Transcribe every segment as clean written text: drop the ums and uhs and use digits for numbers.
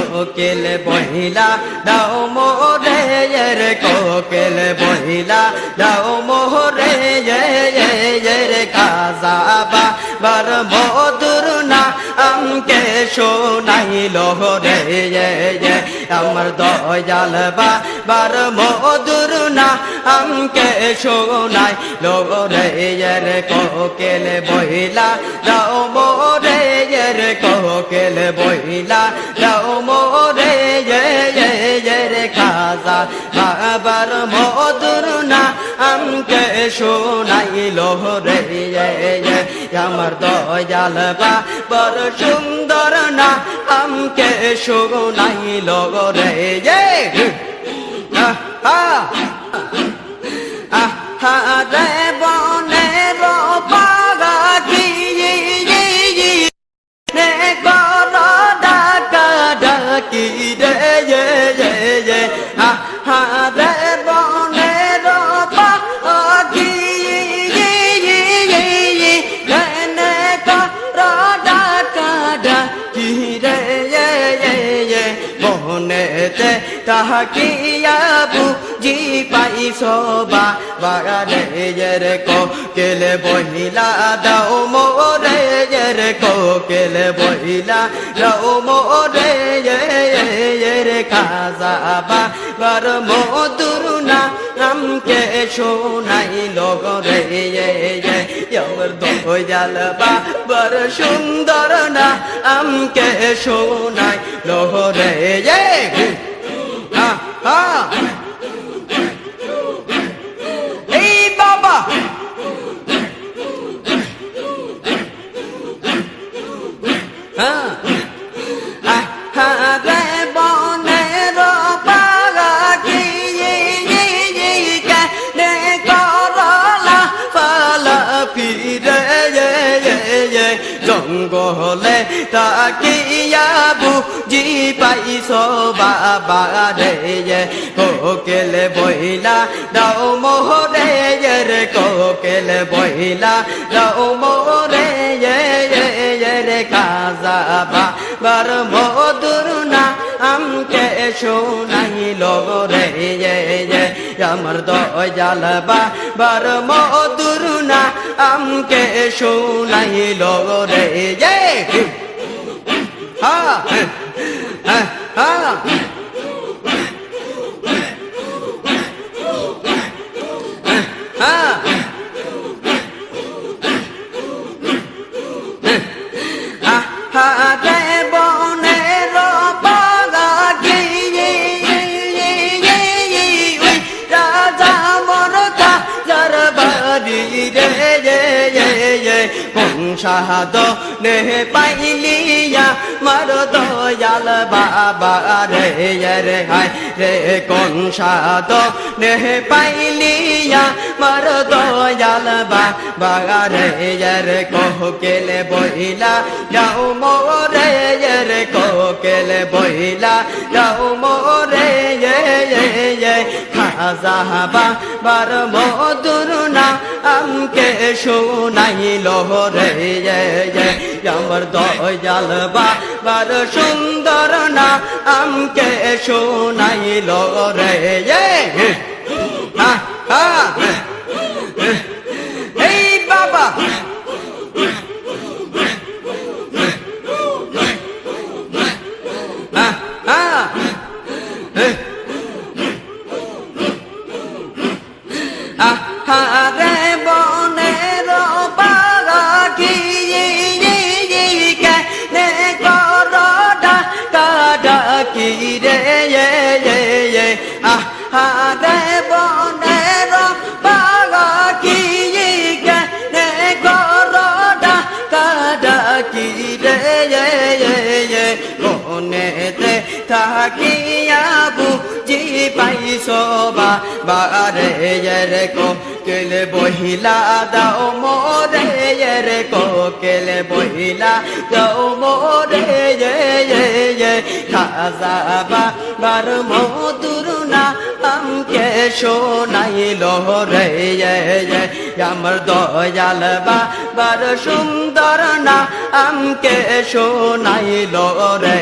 কোকিল বহিলা দাও মোরে রে কোকিল বহিলা দাও মোরে রে কাজাবা বার মধুর না আমকে শোনাইল রে আমার দয়াল বার মধুর না আমকে শোনাই রে রে কোকিল বহিলা দাও মোরে রে কোকিল বহিলা দাও মোরে রে খাজা বাবার মধুর না আমকে শোনাইল রে আমার দয়াল বার সুন্দর না আমকে শোনাইল রে রে বনের পাখি নে কর ডাকা ডাকি রে রে বনের পাখি নে কর ডাকা ডাকি রে বনেতে তাহাকিয়া বুঝি পাইছ বাগানে রে কোকিল বহিলা দাও মোরে রে কোকিল বহিলা দাও মোরে রে খাজা বার মধুর না আমকে শোনাইল রে আমার দয়াল বার সুন্দর না আমকে শোনাইল রে এই বাবা রে বনের পাখি নে করলা পালা ফিরে জঙ্গলে তাকিয়া বুঝি পাইছ বাবা রে কোকিল বহিলা দাও মোরে রে কোকিল বহিলা দাও মোরে রে কাজা বার মধুর না আমকে শোনাইল রে আমার দয়াল বার মধুর না আমকে শোনাইল রে রে বনের পাখি রাজা মোর কাজার বাড়ি রে কোন সাহাদ নে পাইলিয়া মার দয়াল বাবা রে রে হায় রে কোন সাহাদ নে পাইলিয়া মার দয়াল বাবা রে রে কোকিল বহিলা দাও মোরে রে কোকিল বহিলা দাও মোরে খাজা বার মধুর না আমকে শোনাইল রে আমার দয়াল বার সুন্দর না আমকে শোনাইল রে এই বাবা রে বনের পাখি নে কর ডাকা ডাকি রে রে বনের পাখি নে কর ডাকা ডাকি রে বনেতে থাকিয়া বুঝি পাইছ বারে রে কোকিল বহিলা দাও মোরে রে কোকিল বহিলা দাও মোরে খাজা বার মধুর না আমকে শোনাইল রে আমার দয়াল বার সুন্দর না আমকে শোনাইল রে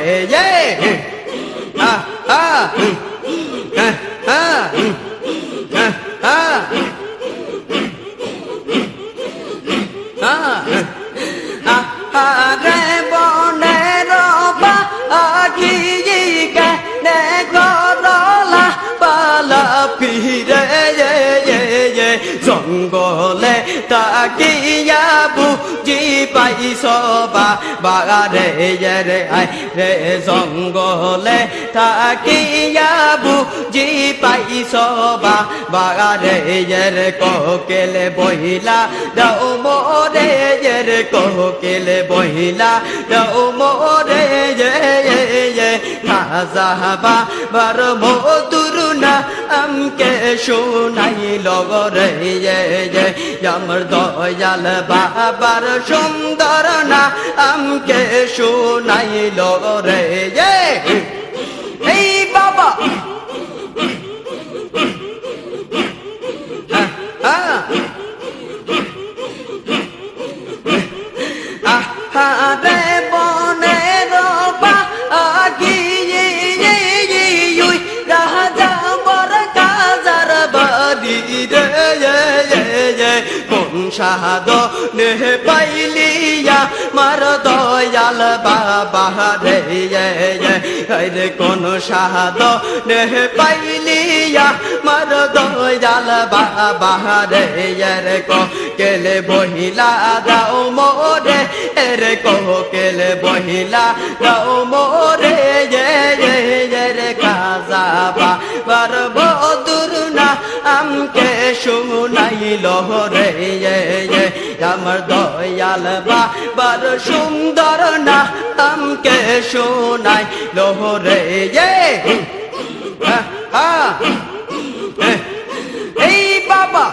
আরে বনের পাখি কেনে করলা পালা ফিরে জঙ্গলে তাকিয়া বুঝি পাইছ বাগারে রে আয় রে জঙ্গলে তাকিয়া বুঝি পাইছ বাগারে রে কোকিলে বহিলা দাও মোরে রে কোকিলে বহিলা দাও মোরে খাজা বার মধুর না আমকে শোনাই লগরে আমার দয়াল বাবার সুন্দর না আমকে শোনাই লগরে এই বাবা আরে বনের পাখি রাজা বর কাজার বাড়ি রে কোন সাদ নে পাইলিয়া মার দয়াল বাবা রে কোন সাদ নে পাইলিয়া মার দয়াল বাবা রে কেলে বহিলা দাও মোরে রে কেলে বহিলা দাও মোরে রে কাজা বার বদুর না আমকে শুনাইল রে আমার দয়াল বাবার সুন্দর না আমকে শোনাই লোহরে এই বাবা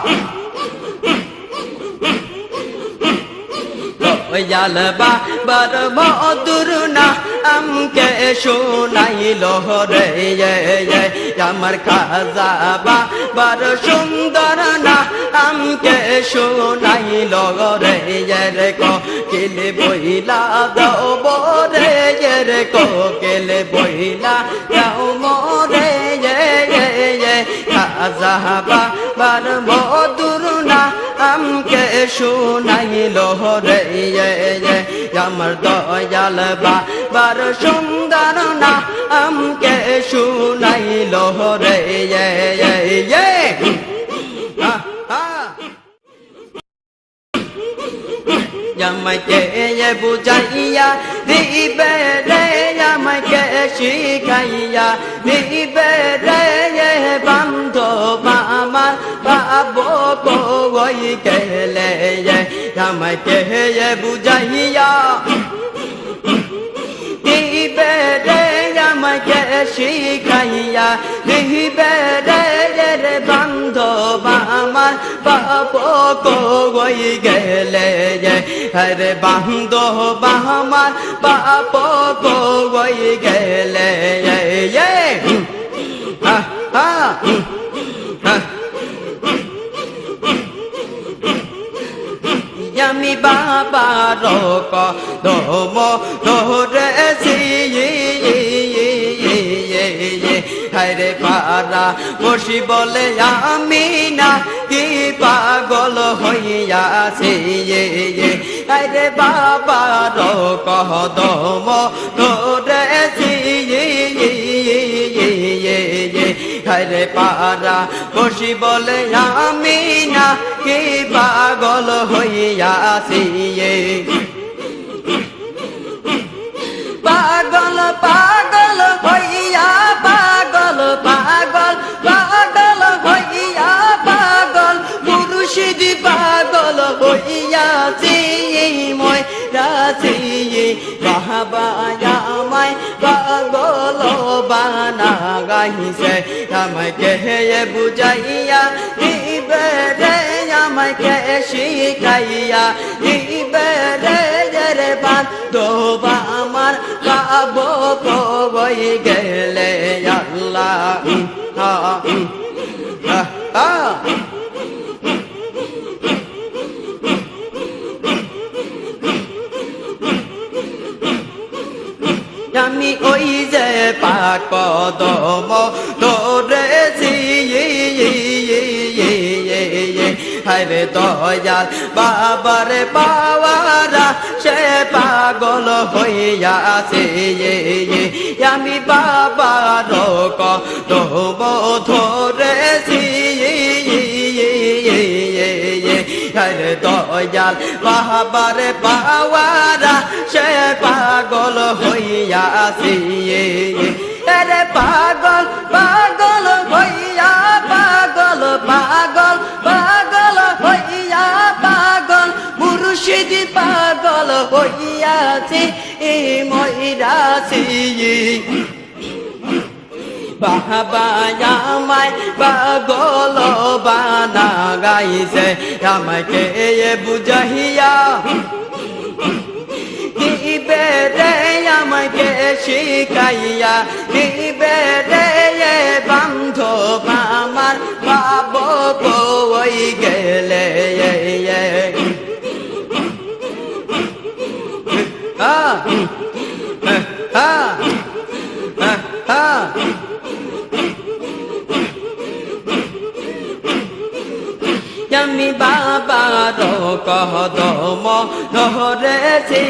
দয়াল বাবার মধুর না আমকে শোনাই লোহরে আমার খাজা বাবার সুন্দর না আমকে শোনাই লগরে রে কোকিলে বইলা দাও মোরে রে কোকিলে বইলা দাও মোরে খাজা বাবার মধুর না আমকে শোনাই লোহরে আমার দয়াল বাবার সুন্দর না আমকে শোনাই লোহরে আমাকে বুঝাইয়া দিবে রে আমাকে শিখাইয়া দিবে রে বান্ধব আমার বাবো কই গেলে আমাকে বুঝাইয়া দিবে রে আমাকে শিখাইয়া দিবে রে বান্ধব আমার বাবো কই গেলে হরে বান্ধব আমার বাবো কই গেলে আমি বাবার কদম ধরেছি হরে পারা বসি বলে আমি না কি পাগল হইয়াছি হরে বাবার কদম ধরেছি হরে পারা বসি বলে আমি না কি পাগল হইয়াছি পাগল পাগল হইয়া পাগল পাগল পাগল হইয়া পাগল মুর্শিদি পাগল হইয়াছি মই রাজি বাবা আমায় পাগল বানা গাইছে আমাকে বুঝাইয়া দিবে রে আমাকে শিখাইয়া দিবে রে বান্ধব আমার বাবো কই গেলে আল্লাহ আমি ওই যে পাক কদম ধরেছি হরে দয়াল বাবার পাওয়ারা সে পাগল হইয়াছে আমি বাবার কদম ধরেছি হরে দয়াল বাবার পাওয়ারা সে পাগল হইয়াছে রে পাগল পাগল হইয়া পাগল পাগল পাগল হইয়া পাগল মুর্শিদ পাগল হইয়াছে ময়রাছি বাবা আমায় পাগল বানা গাইছে আমাকে বুঝাইয়া দিবে রে আমাকে শিখাইয়া দিবে রে বান্ধব আমার বাবু কই গেলে আমি বাবার কদম ধরেছি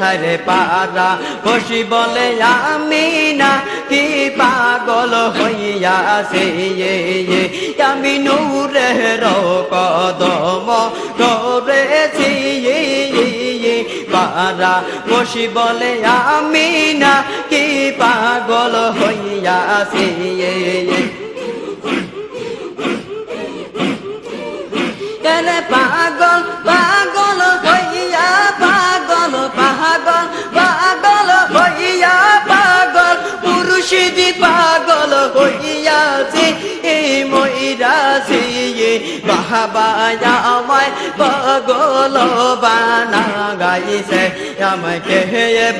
হরে পারা বসি বলে আমি না কি পাগল হইয়াছে আমি নূরের কদম ধরেছি পারা বসি বলে আমি না কি পাগল হইয়াছে পাগল পাগল হইয়া পাগল পাগল পাগল হইয়া পাগল মুর্শিদ পাগল হইয়াছে ময়রাছি বাবা আমায় পাগল বানা গাইছে আমাকে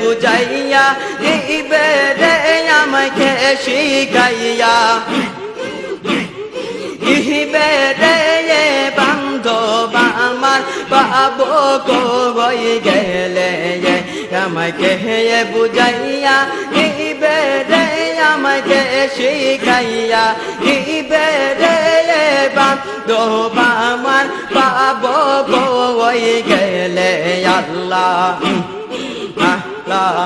বুঝাইয়া দিবে রে আমাকে শিখাইয়া দিবে রে বান্ধব আমার বাবু কই গেলে আমাকে বুঝাইয়া দিবে রে আমাকে শিখাইয়া দিবে রে বান্ধব আমার বাবু কই গেলে আল্লাহ আল্লাহ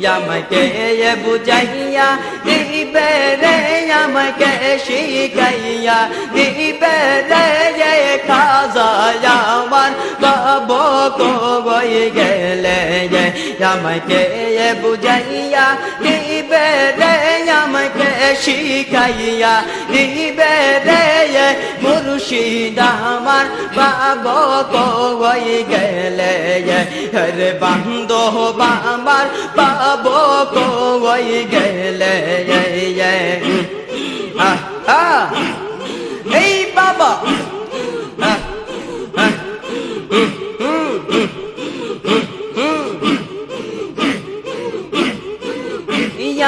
আমাকে বুঝাইয়া দিবে রে আমাকে শিখাইয়া দিবে রে খাজা আমার বাবু কই গেলে আমাকে বুঝাইয়া দিবে রে আমাকে শিখাইয়া দিবে রে মুর্শিদ আমার বাবু কই গেলে রে বান্ধব আমার বাবু কই গেলে এই বাবা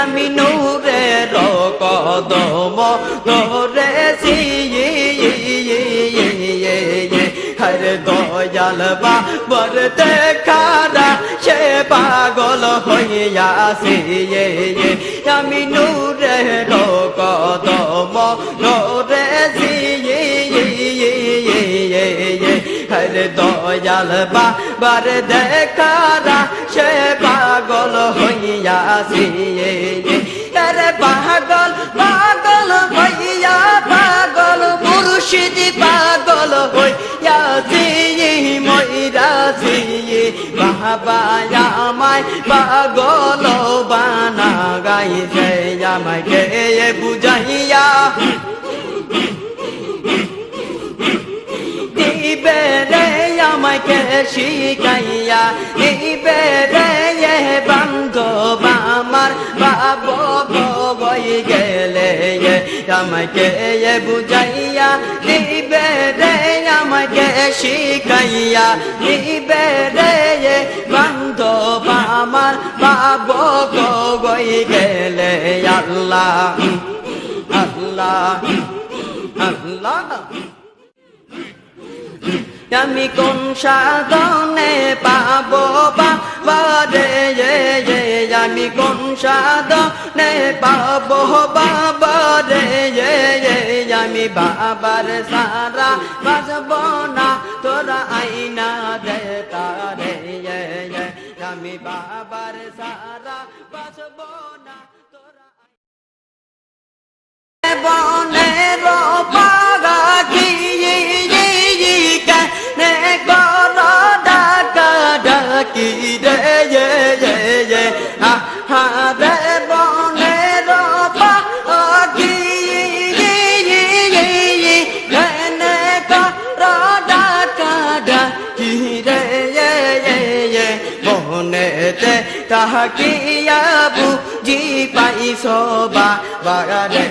আমি নূরের কদম ধরেছি হরে দয়াল বাবার দেখারা সে পাগল হইয়াছে আমি নূরের কদম ধরেছি হরে দয়াল বাবার দেখারা সে পাগল হইয়াছে রে পাগল পাগল হইয়া পাগল মুর্শিদ পাগল হইয়াছে ময়রাছি বাবা আমায় পাগল বানা গাইছে আমাকে বুঝাইয়া দিবে রে আমাকে শিখাইয়া দিবে রে বান্ধব আমার বাবু কই গেলে আমাকে বুঝাইয়া দিবে রে আমাকে শিখাইয়া দিবে রে বান্ধব আমার বাবু কই গেলে আল্লাহ আল্লাহ আল্লাহ আমি কোন সাধনে পাবো বাবা রে আমি কোন সাধনে পাবো বাবা রে আমি বাবার সারা বাজব না তোরা আইনা দে তারে আমি বাবার সারা বাজব না তোরা বনের পাগা কি ডাকি রে রে বনের পাখি ডাকা ডাকি রে বনেতে তাহাকিয়া বুঝি পাইছ বাগারে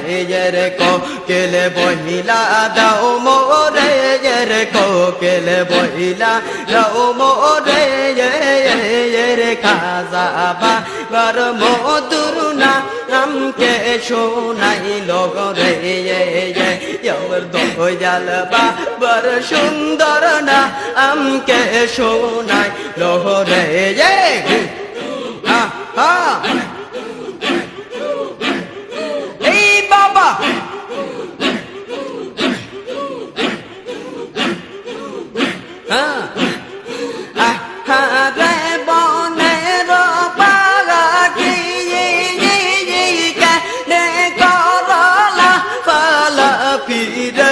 রে কোকিলে বহিলা দাও মোরে রে কোকিলে বহিলা দাও মোরে রে খাজা বাবার মধুর নামকে শোনাইল রে আমার দয়াল বাবার সুন্দর নামকে শোনাইল রে এই বাবা রে বনের পাখি করলা পালা ফিরে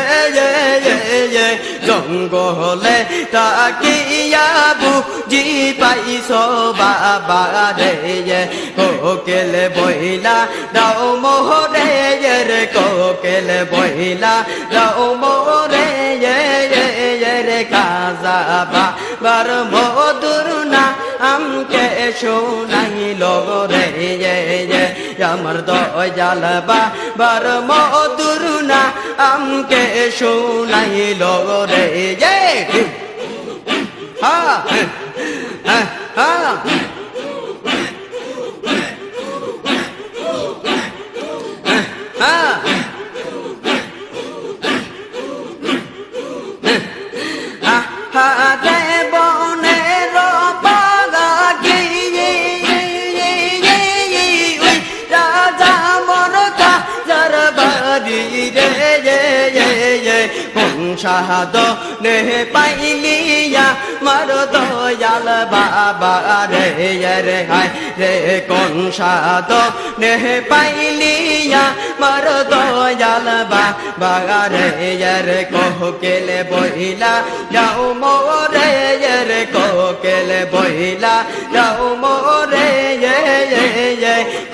জঙ্গলে তাকিয়া বুঝি পাইছ বাবা রে কোকিলে বইলা দাও মোরে রে কোকিলে বইলা দাও মোরে রে খাজা বাবার মধুর নামকে শোনাইল রে আমার দয়াল বাবার মধুর নামকে শোনাইল রে রে বনের পাখি রাজা মর কাজার বাড়ি রে কোন সাধনে পাইলিয়া মার দয়াল বাবা রে হায় রে কোন সাধনে পাইলিয়া মার দয়াল বাবা রে কোকিলে বইলা যাও মোরে রে কোকিলে বইলা যাও মোরে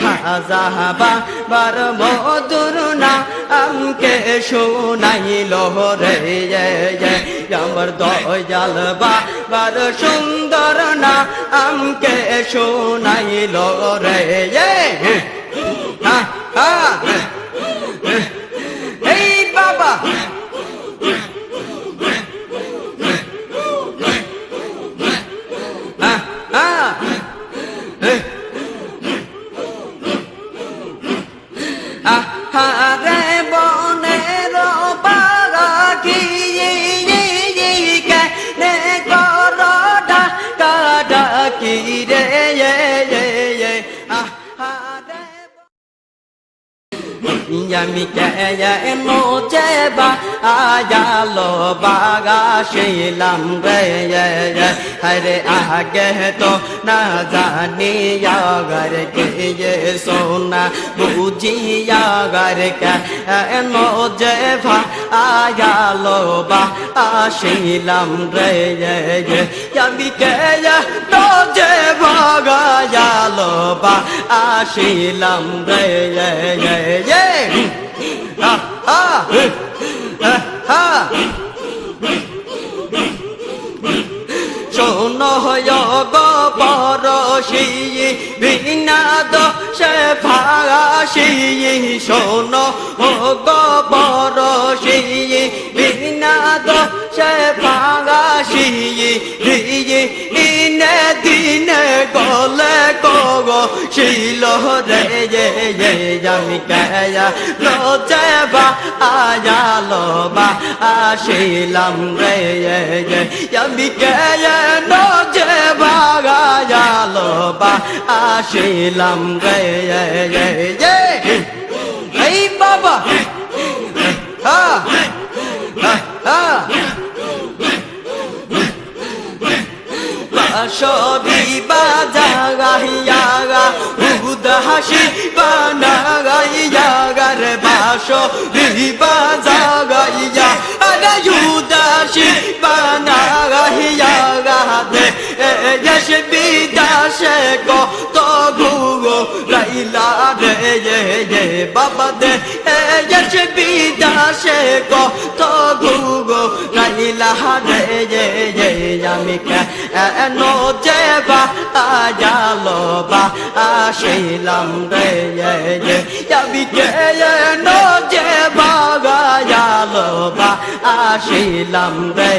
খাজা বাবার মধুর নামকে শোনাইল রে আমার দয়াল বাবার সুন্দর নামকে শোনাইল রে এই বাবা রে বনের পাখি ডাকি রে আমি কেন চেবা আয়ালো বাগা শিলাম রে হরে আগে তো না জানি আগার কে সোনা বুঝিয়া গার কেন যেবা আয়ালো বা শিলাম রে আমি কেন যে ভাগায়ালো বা শিলাম রে শোনো গো পরশি বিনাদ সে ফাগাসি শোনো গো পরশি বিনাদ সে ফাগাসি দিনে দিনে গলে গো শিল রে আমি কেয়া লোচে বা আয়ালো বা আসিলাম রে আমি কেয়া লোচে বা আয়ালো বা আসিলাম রে এই বাবা সবি বাজাগাইয়া উদাসী বানাগাইয়া রে বাসো বাজাগাইয়া আরে উদাসী বানাগাইয়া দে যশ বিদাসে কত গুগো লাইলা রে বাবা দে যশ বিদাসে কত গুগো লাইলা রে আমি কেন যে বা আয়ালো বা আসিলাম রে আমি কেন যে বা আয়ালো বা আসিলাম রে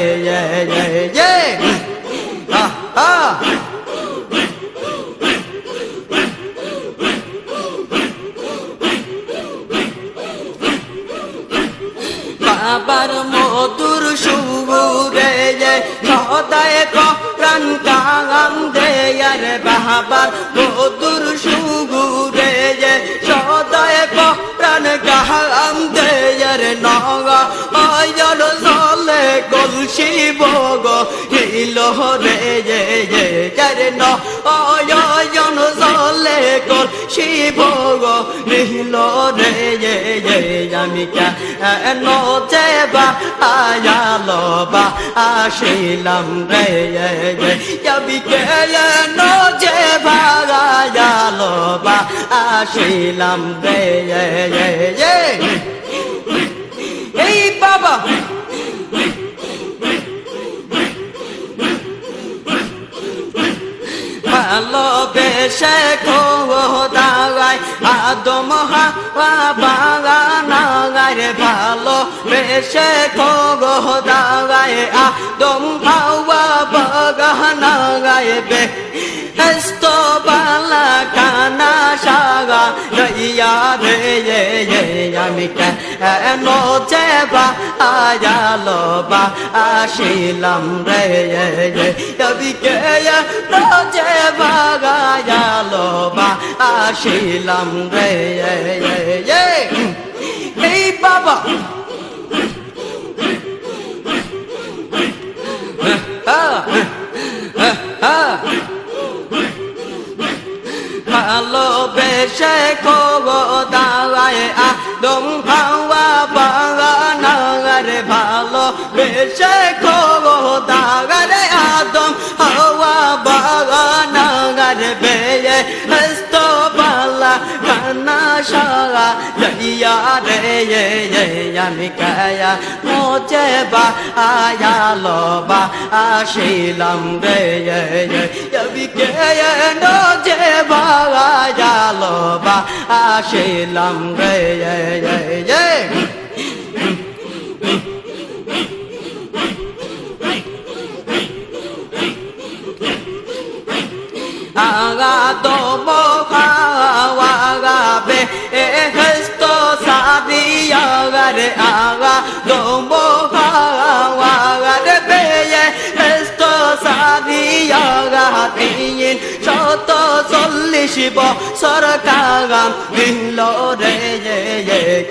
বাবার মধুর সুরে সদায় প্রাণ কাম দে বাবার মধুর সুরে সদায় প্রাণ কাম দে নগা অয়ন চলে কলসি বগ হিল রে ন অয়ন চলে কলসি বগ হিল রে আমি কেন যে বা আয়ালো বা আসিলাম রে আমি কেন যে বা আয়ালো বা আসিলাম রে এই বাবা ভালোবেসে খোদায় আদম হাওয়া বাগানায় ভালোবেসে খোদায় আদম হাওয়া বাগানায় বেস্ত বালা কানা সাগা রইয়া রে আমি কেন যে বা আয়ালো বা আসিলাম রে আমি কেন যে বা আয়ালো বা আসিলাম রে এই বাবা ভালোবেসে খোদায় আদম হাওয়া বাগানায় ভালোবেসে খোদায় আদম হাওয়া বাগানায় বেয়ে হস্ত বালা কানা সারা জইয়া রে আমি কায়া মোচে বা আয়ালো বা আসিলাম রে আমি কেন যে বা আয়ালো বা আসিলাম রে আগা তো মহাওয়াগা বে হস্ত সাদিয়া রে আগা তো মহাওয়াগা বে হস্ত সাদিয়া তিন 140 বছর কাগাম দিল রে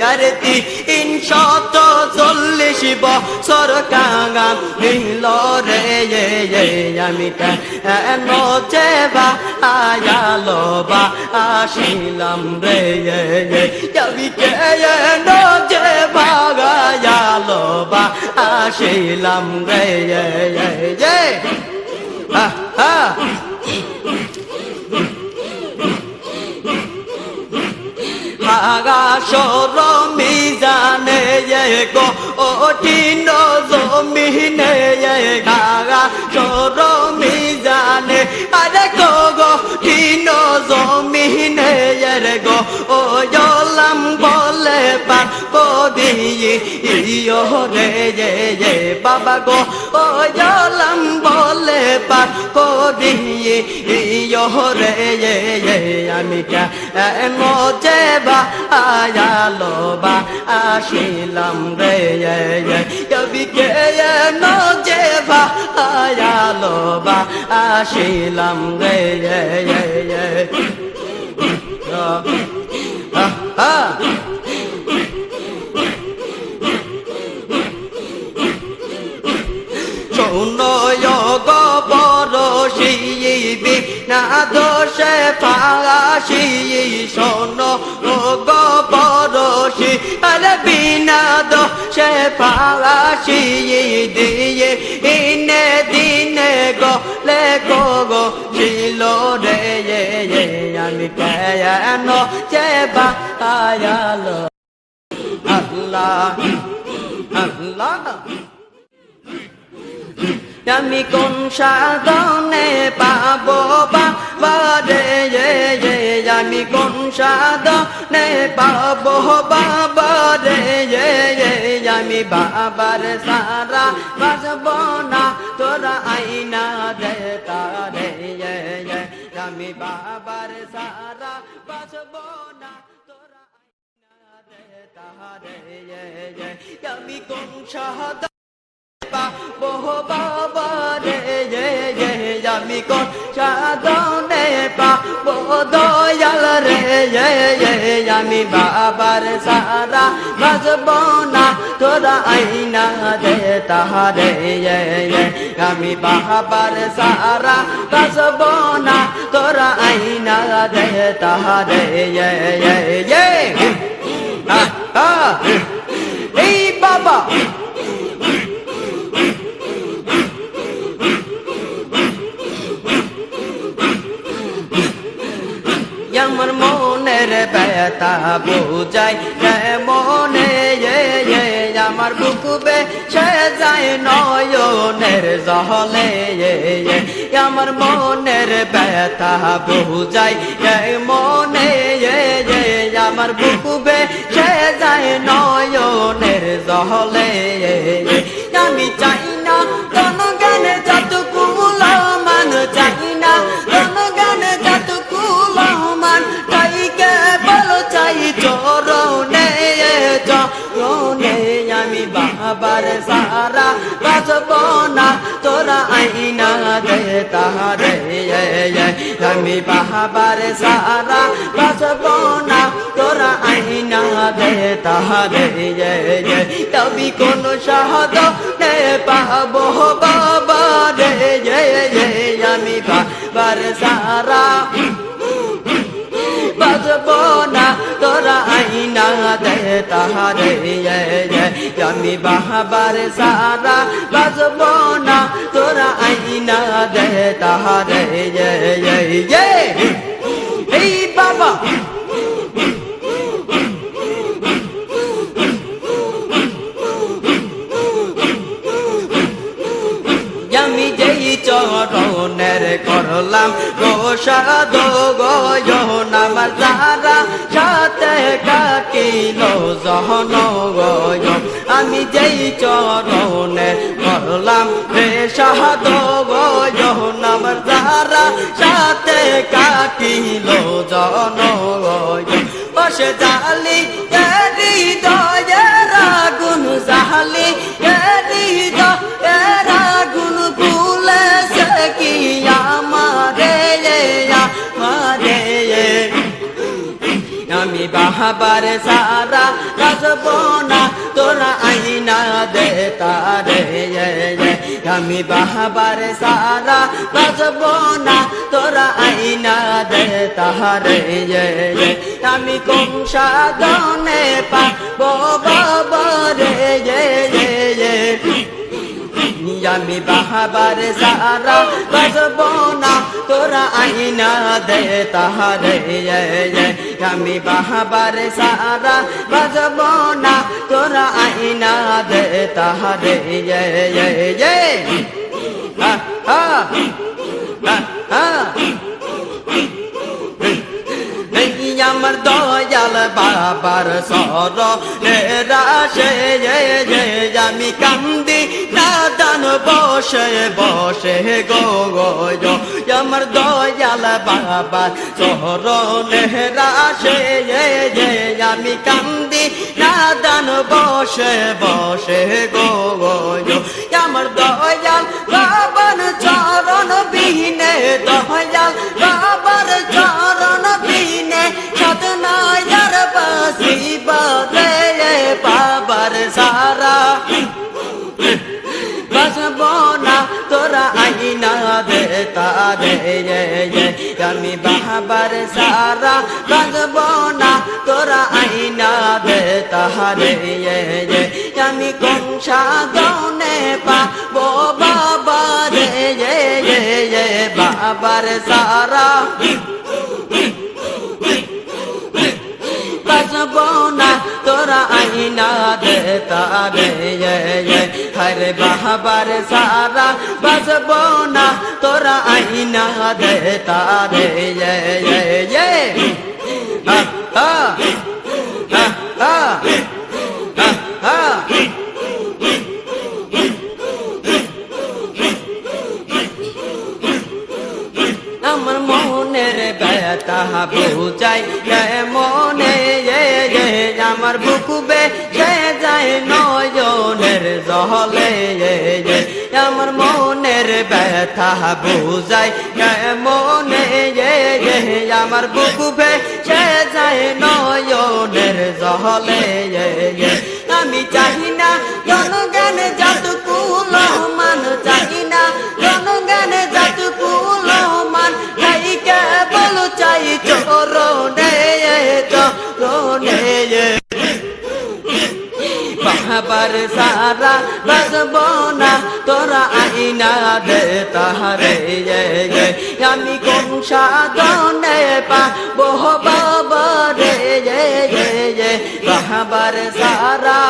করতি 140 বছর কাগাম দিল রে আমি কেন যে বা আয়ালো বা আসিলাম রে আমি কেন যে বা আয়ালো বা আসিলাম রে আকাশর মিজানে গো কঠিন জমিনে আকাশর মিজানে আরে গো কঠিন জমিনে গো ও জলাম বলে পাবো দিয়ে ইয়ো রে বাবা গো ও জলম বলে পার করি ইয়ো রে আমি কেন যে বা আয়ালো বা আসিলাম রে কবি কেন যে বা আয়ালো বা আসিলাম রে শোনো গো পরশি বিনা দোষে ফাঁসি শোনো গো পরশি আরে বিনা দোষে ফাঁসি দিয়ে ইনে দিনে গলে গো ছিল রে আমি কেন যে বায়ালো আল্লাহ আল্লাহ আমি কোন সাধনে পাবো বাবা রে আমি কোন সাধনে পাবো বাবা রে আমি বাবার সারা বাসব না তোরা আইনা দে তারে আমি বাবার সারা বাসব না তোরা আইনা দে তারে আমি কোন সাধন বাবা রে আমি কোন সাধনে পাবো দয়াল রে আমি বাবার সারা বাসব না তোরা আইনা দে তাহারে আমি বাবার সারা বাসব না তোরা আইনা দে তাহারে এই বাবা আমার মনের ব্যথা বুঝাই মনে আমার বুকুবে সে যায় নয়নের জহলে আমার মনের ব্যথা বুঝাই মনে আমার বুকুবে সে যায় নয়নের জহলে আমি চাই না কোন গানে যতকুল মান চাই না কোন গানে যতকুল মান তাই কেবল চাই চরণে চরণে আমি বাবার সারা বাসব না তোরা আইনা দে তাহারে আমি বাবার সারা বাসব না তোরা আইনা দে তাহারে তবে কোন সাহদ নে পাবো বাবা রে আমি বাবার সারা বাসব না তোরা আইনা দে তাহারে আমি বাবার সারা বাসব না তোরা আইনা দে তাহারে এই বাবা আমি যেই চরণের করলাম গোসাদ গয়ন আমার যারা সাথে কাটিল জহন গয় আমি যেই চরণের করলাম রে সাদ গয়ন আমার যারা সাথে কাটিল জন গয় বসে জালি হৃদয়ের আগুন জালি হৃদয়ের আগুন ভুলেছে কি আমারে আমি বাবার সারা বাসব না তোরা আইনা দে তারে আমি বাবার সারা বাসব না তোরা আইনা দে তাহারে আমি কোন সাধনে পাবো বাবা রে আমি বাবার সারা বাসব না তোরা আইনা দে তাহারে আমি বাবার সারা বাসব না তোরা আইনা দে তাহারে আমার দয়াল বাবার সরণে রাশে আমি কান্দি নাদান বসে বসে গো আমার দয়াল বাবার সরণে রাশে আমি কান্দি নাদান বসে বসে গো আমার দয়াল বাবার চরণ বিহীনে দয়াল বাবার চরণ বিহীনে সতনায়ার বাসিবা রে বাবার সারা বাসবো না তোরা আইনা দে তারে আমি বাবার সারা বাসবো না তোরা আইনা দে তারে আমি কোন সাধনে পাবো বাবা রে বাবার সারা বাসবো না তোরা আইনা দে তারে হরে বাবার সারা বাসবো না তোরা আইনা দে তারে আমার মনের ব্যথা বুঝাই মনে আমার বুকুবে সে যায় নয়নের জলে আমার মনের ব্যথা বুঝাই মনে আমার বুকুবে সে যায় নয়নের জলে আমি চাহি না জনজ্ঞান যতকুল মান চাহি না জনজ্ঞান যতকুল মান তাই কেবল চাই চরণে চরণে বাবার সারা বাসবো না তোরা আইনা দে তাহারে আমি কোন সাধনে পাবো বাবা রে বাবার সারা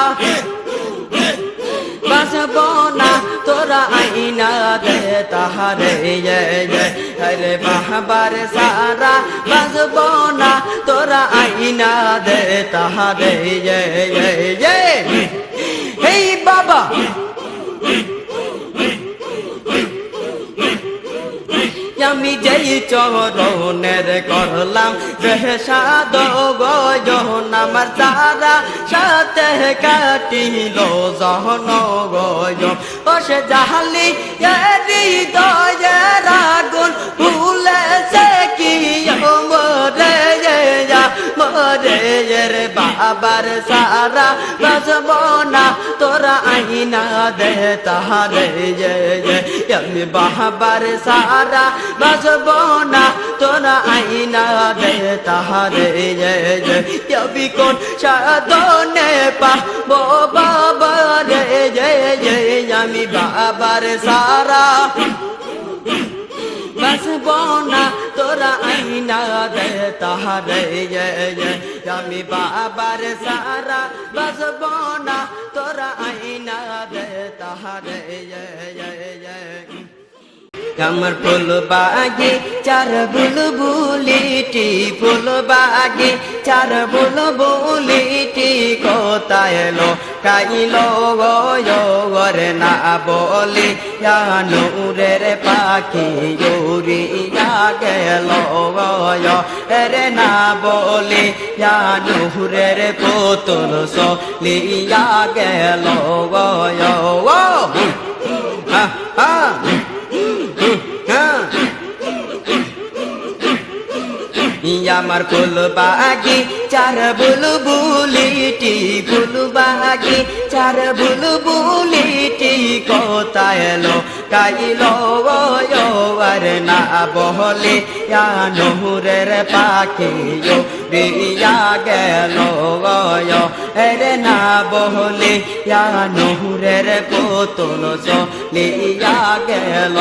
বাসবো না তোরা আইনা দে তাহারে হরে বাবার সারা বাসবো না তোরা আইনা দে তাহারে এই বাবা আমি যেই চরণের করলাম বেহসাদ গয়ন আমার তারা সাথে কাটিল জহন গয় ও সে জাহালি হৃদয়ের আগুন ভুলেছে কি মরে মরে রে বাবার সারা বাসবো না তোরা আইনা দে তাহারে আমি বাবার সারা বাসবো না তোরা আইনা দে তাহারে আমি কোন সাধনে পাবো বাবা রে আমি বাবার সারা বাসবো না তোরা আইনা দে তাহারে আমি বাবার সারা বাসবো না তোরা আইনা দে তাহারে আমার ফুল বাগে চার বুলবুলিটি ফুল বাগে চার বুলবুলিটি কোথায় এলো কাইলো গরে না বলি নূরের পাখি উড়িয়া গেল রে না বলি নূরের পুতুল সলিয়া গেল আমার ফুল বাগি চার বুলবুলিটি ফুল বাগি চার বুলবুলিটি কোথায় এলো কাইলো আর না বহলে নূরের পাখি রিয়া গেল রে না বহলে নূরের পুতুল সলিয়া গেল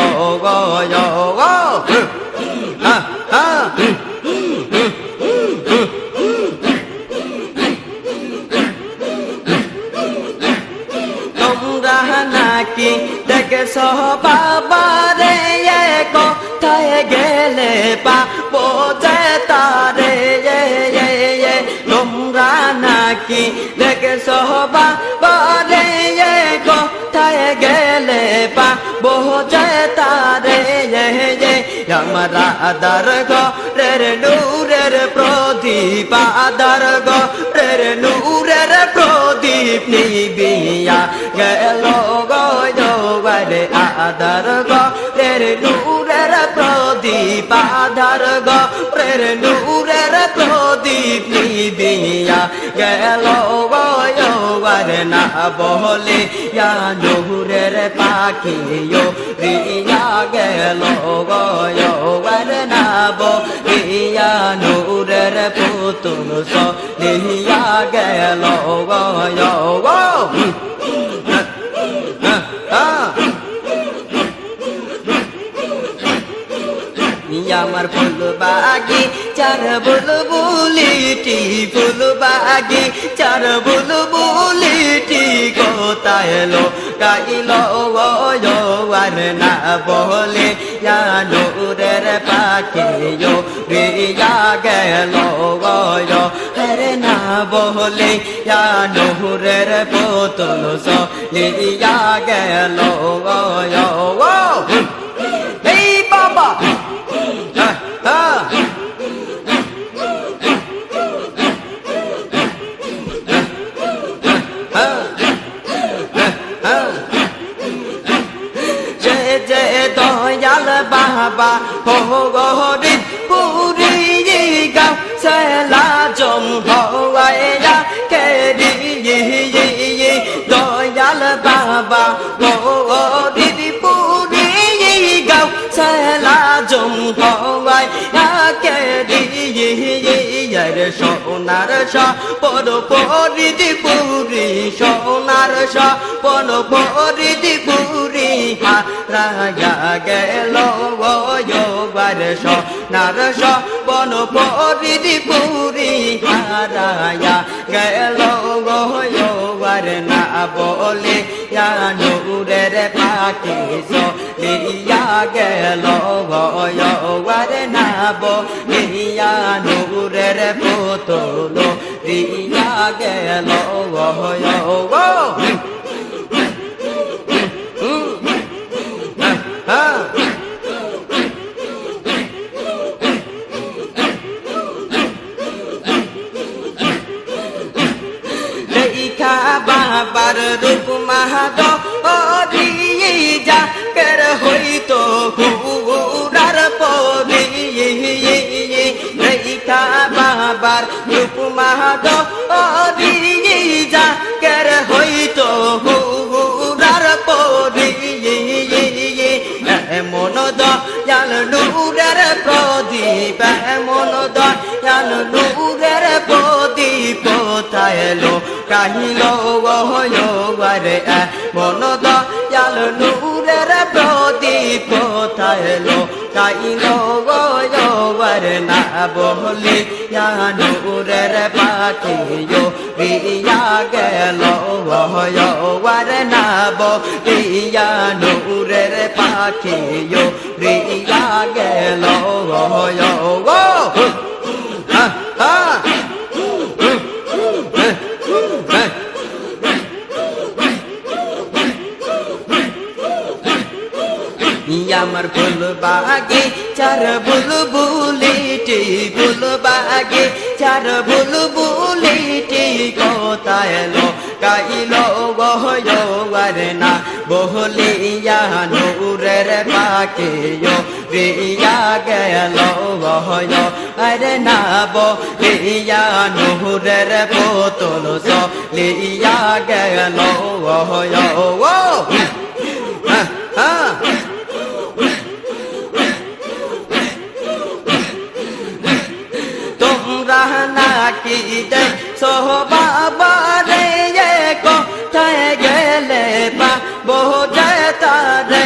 তোমরা নাকি দেখেছ বাবারে কোথায় গেলে পাবো যে তারে গেলে পাবো যে তারে আমার আদার ঘরের নূরের প্রদীপ আদার ঘরের নূরের প্রদীপ নিবিয়া গেল গরে আদার ঘরের নূরের প্রদীপ আদার ঘরের নূরের প্রদীপ নিবিয়া গেল গরে না বলে নূরের পাখি রিয়া গেল গরে না বলিয়া নূরের পুতুল সলিয়া গেল আমার ফুল বাগি চার বুলবুলিটি ফুল বাগি চার বুলবুলিটি কোথায় লো গাইল আর না বলে নূরের পাখি রিয়া গেল হরে না বলে নূরের পুতুল সলিয়া গেল এই বাবা বাবা হো গরি পুরি গাও সেলা জম হওয়ায়া কেরি দয়াল বাবা হো গরি পুরি গাও সেলা জম হওয়ায়া কেরি সোনার পর পরিদি পুরি সোনার পর পরিদি পুরি হারায়া গেল সোনার বন পরিদি পুরি হারায়া গেল না বলে নূরের পাখি সলিয়া গেল না বলিয়া নূরের পুতুল রিয়া গেল বাবার রূপ মাহাদ যা কের হইতো হুরার পরি বাবার রূপ মাহাদ যা কের হইতো হুরার পরি এমন দয়াল নূরের প্রদীপ এমন দয়াল নূরের প্রদীপ কোথায় লো কাহিল গরে মন দয়াল নূরের প্রদীপ কোথায় লো কাহিল গরে না বলি নূরের পাখি রিয়া গেল গরে না বলিয়া নূরের পাখি রিয়া গেল আমার ফুল বাগে চার বুলবুলিটি ফুল বাগে চার বুলবুলিটি কোথায় লো গাইল আর না বলিয়া নূরের পাখি রিয়া গেল আরে না বলিয়া নূরের পুতুল সলিয়া গেল তোমরা নাকি দেখছো বাবারে কোথায় গেলে পাবো যে তারে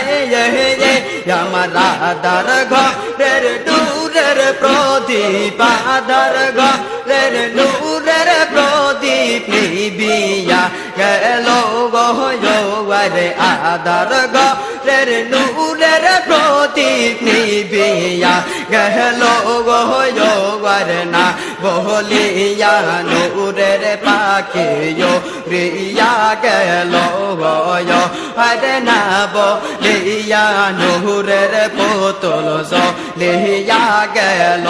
আমার আদার ঘরের নূরের প্রদীপ আদার ঘরের নূরের প্রদীপ নিবিয়া গেল গরে আদার ঘরের নূরের প্রদীপ নিবিয়া গেল গরে না বলিয়া নূরের পাখি রিয়া গেল আরে না বলিয়া নূরের পুতুল জ্বলিয়া গেল